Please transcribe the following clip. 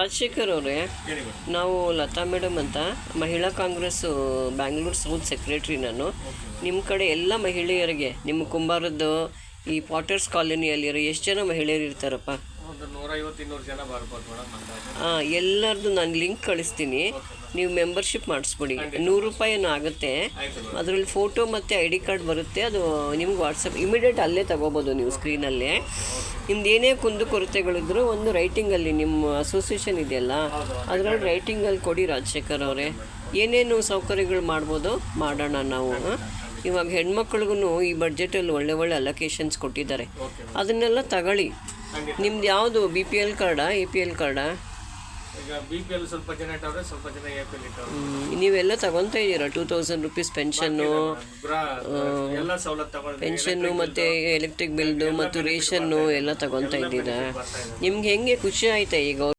ರಾಜಶೇಖರ್ ಅವರೇ, ನಾವು ಲತಾ ಮೇಡಮ್ ಅಂತ ಮಹಿಳಾ ಕಾಂಗ್ರೆಸ್ ಬ್ಯಾಂಗ್ಳೂರು ಸೌತ್ ಸೆಕ್ರೆಟ್ರಿ. ನಾನು ನಿಮ್ಮ ಕಡೆ ಎಲ್ಲ ಮಹಿಳೆಯರಿಗೆ ನಿಮ್ಮ ಕುಂಬಾರದ್ದು ಈ ಪಾಟರ್ಸ್ ಕಾಲೋನಿಯಲ್ಲಿರೋ ಎಷ್ಟು ಜನ ಮಹಿಳೆಯರು ಇರ್ತಾರಪ್ಪ? 150-200 ಜನ ಬರ್ಬೋದು ಮೇಡಮ್. ಎಲ್ಲರದ್ದು ನಾನು ಲಿಂಕ್ ಕಳಿಸ್ತೀನಿ, ನೀವು ಮೆಂಬರ್ಶಿಪ್ ಮಾಡಿಸ್ಬಿಡಿ. 100 ರೂಪಾಯಿನೂ ಆಗುತ್ತೆ. ಅದರಲ್ಲಿ ಫೋಟೋ ಮತ್ತು ID ಕಾರ್ಡ್ ಬರುತ್ತೆ. ಅದು ನಿಮ್ಗೆ ವಾಟ್ಸಪ್ ಇಮಿಡಿಯೇಟ್ ಅಲ್ಲೇ ತೊಗೋಬೋದು ನೀವು ಸ್ಕ್ರೀನಲ್ಲೇ. ನಿಮ್ದು ಏನೇ ಕುಂದುಕೊರತೆಗಳಿದ್ರು ಒಂದು ರೈಟಿಂಗಲ್ಲಿ ನಿಮ್ಮ ಅಸೋಸಿಯೇಷನ್ ಇದೆಯಲ್ಲ ಅದರಲ್ಲಿ ರೈಟಿಂಗಲ್ಲಿ ಕೊಡಿ ರಾಜಶೇಖರ್ ಅವರೇ. ಏನೇನು ಸೌಕರ್ಯಗಳು ಮಾಡ್ಬೋದು ಮಾಡೋಣ ನಾವು. ಇವಾಗ ಹೆಣ್ಮಕ್ಳಿಗೂ ಈ ಬಡ್ಜೆಟಲ್ಲಿ ಒಳ್ಳೆ ಅಲೋಕೇಶನ್ಸ್ ಕೊಟ್ಟಿದ್ದಾರೆ, ಅದನ್ನೆಲ್ಲ ತಗೊಳ್ಳಿ. ನಿಮ್ದು ಯಾವುದು BPL ಕಾರ್ಡಾ APL ಕಾರ್ಡಾ? ಈಗ BPL ಸ್ವಲ್ಪ ಜನ ಇಟ್ಟವ್ರೆ, ಸ್ವಲ್ಪ ಜನ APL ಇಟ್ಟವ್ರೆ. ನೀವೆಲ್ಲ ತಗೊತಾ ಇದ್ದೀರಾ 2000 ರೂಪೀಸ್ ಪೆನ್ಷನ್ನು, ಎಲ್ಲ ಸವಲತ್ತು ತಗೊಂಡು ಪೆನ್ಷನ್ನು ಮತ್ತು ಎಲೆಕ್ಟ್ರಿಕ್ ಬಿಲ್ದು ಮತ್ತು ರೇಷನ್ನು ಎಲ್ಲ ತಗೊತಾ ಇದ್ದೀರಾ. ನಿಮ್ಗೆ ಹೆಂಗೆ ಖುಷಿ ಆಯ್ತಾ ಈಗ?